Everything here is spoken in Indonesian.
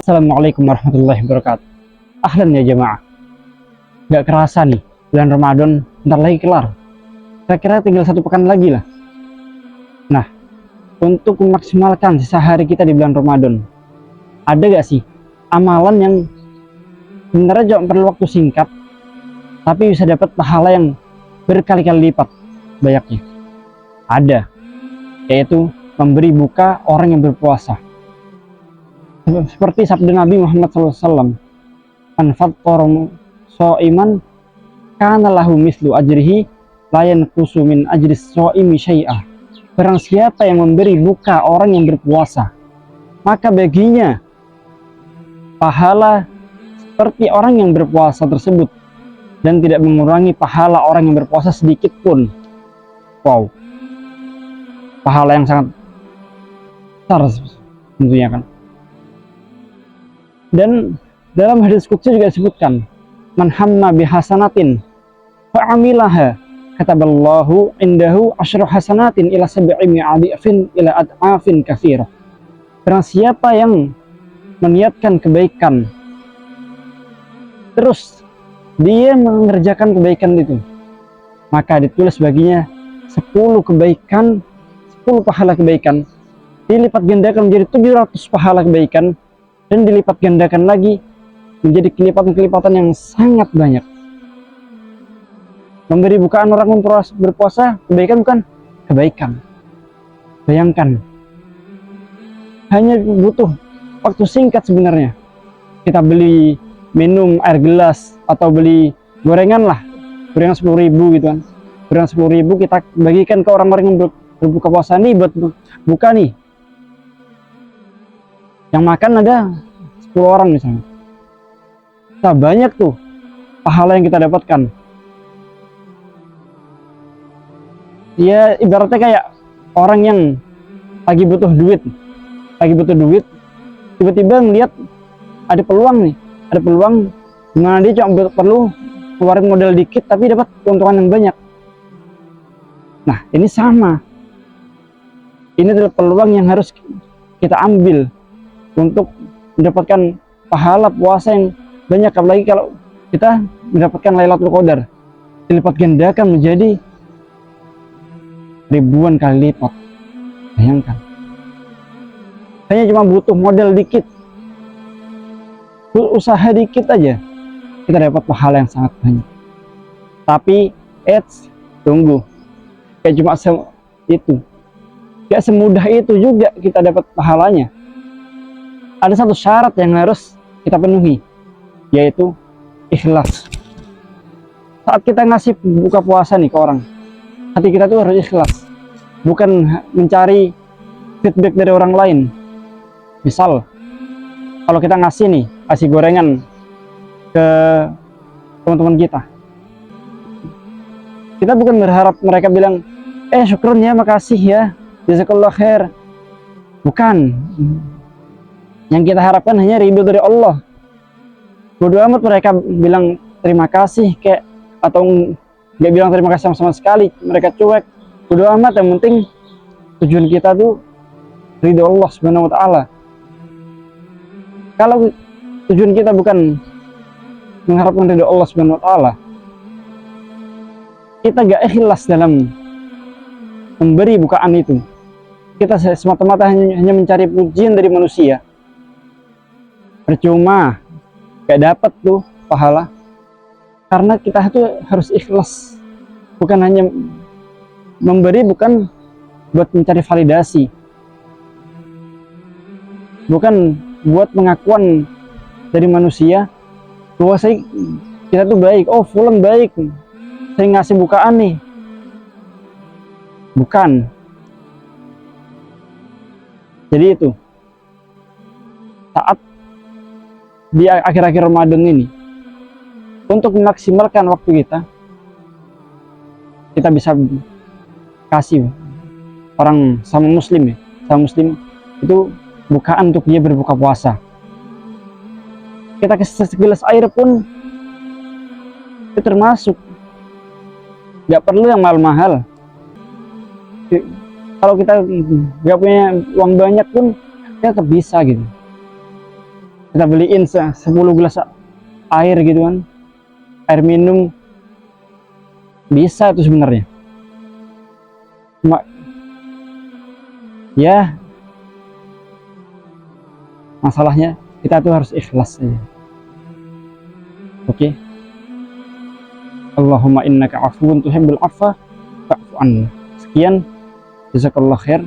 Assalamualaikum warahmatullahi wabarakatuh. Ahlan ya jemaah. Gak kerasa nih, bulan Ramadan bentar lagi kelar. Kira-kira tinggal 1 pekan lagi lah. Nah, untuk memaksimalkan sisa hari kita di bulan Ramadan, ada gak sih amalan yang sebenarnya cuma perlu waktu singkat, tapi bisa dapat pahala yang berkali-kali lipat banyaknya? Ada, yaitu memberi buka orang yang berpuasa. Seperti sabda Nabi Muhammad SAW, "Anfattara sha'iman kana lahu mislu ajrihi la yanqusu min ajris shaimi syai'ah." Barang siapa yang memberi buka orang yang berpuasa, maka baginya pahala seperti orang yang berpuasa tersebut dan tidak mengurangi pahala orang yang berpuasa sedikit pun. Wow, pahala yang sangat besar tentunya kan. Dan dalam hadis qudsi juga disebutkan, "Man hamma bihasanatin fa'amilaha kataballahu indahu asyru hasanatin ila sab'i mi'adhifin ila ad'afin katsirah." Barang siapa yang meniatkan kebaikan, terus dia mengerjakan kebaikan itu, maka ditulis baginya 10 kebaikan, 10 pahala kebaikan, dilipat gandakan menjadi 700 pahala kebaikan, dan dilipat gandakan lagi menjadi kelipatan-kelipatan yang sangat banyak. Memberi bukaan orang berpuasa kebaikan bukan? Kebaikan. Bayangkan, hanya butuh waktu singkat sebenarnya. Kita beli minum air gelas atau beli gorengan lah, gorengan 10.000 gitu kan. Gorengan 10.000 kita bagikan ke orang-orang yang berbuka puasa nih, buat buka nih. Yang makan ada 10 orang misalnya. Nah, banyak tuh pahala yang kita dapatkan. Ya ibaratnya kayak orang yang lagi butuh duit, tiba-tiba ngeliat ada peluang dimana dia cuma perlu keluarin modal dikit tapi dapat keuntungan yang banyak. Nah, ini sama. Ini adalah peluang yang harus kita ambil untuk mendapatkan pahala puasa yang banyak, apalagi kalau kita mendapatkan Lailatul Qadar, dilipat gandakan menjadi ribuan kali lipat. Bayangkan, hanya cuma butuh modal dikit, usaha dikit aja, kita dapat pahala yang sangat banyak. Tapi tunggu, kayak cuma itu, gak semudah itu juga kita dapat pahalanya. Ada satu syarat yang harus kita penuhi, yaitu ikhlas. Saat kita ngasih buka puasa nih ke orang, hati kita tuh harus ikhlas, bukan mencari feedback dari orang lain. Misal, kalau kita ngasih gorengan ke teman-teman kita bukan berharap mereka bilang, syukron ya, makasih ya, jazakallah khair. Bukan. Yang kita harapkan hanya ridho dari Allah. Bodo amat mereka bilang terima kasih kayak atau nggak bilang terima kasih sama sekali, mereka cuek. Bodo amat, yang penting tujuan kita tuh ridho Allah Subhanahu wa taala. Kalau tujuan kita bukan mengharapkan ridho Allah Subhanahu wa taala, kita gak ikhlas dalam memberi bukaan itu. Kita semata-mata hanya mencari pujian dari manusia. Percuma, gak dapat tuh pahala. Karena kita tuh harus ikhlas, bukan hanya memberi, bukan buat mencari validasi, bukan buat pengakuan dari manusia bahwa kita tuh baik. Oh, fulan baik, saya ngasih bukaan nih. Bukan. Jadi itu, saat di akhir-akhir Ramadan ini, untuk memaksimalkan waktu kita bisa kasih orang sama muslim itu bukaan untuk dia berbuka puasa. kita kasih segelas air pun itu termasuk, nggak perlu yang mahal-mahal. Kalau kita nggak punya uang banyak pun kita tetap bisa gitu, kita beliin 10 gelas air gitu kan, air minum, bisa itu sebenarnya. Cuma ya masalahnya kita tuh harus ikhlas saja. Oke. Allahumma innaka afuwun tuhibbul afwa fa'fu anna. Sekian, jazakallah khair.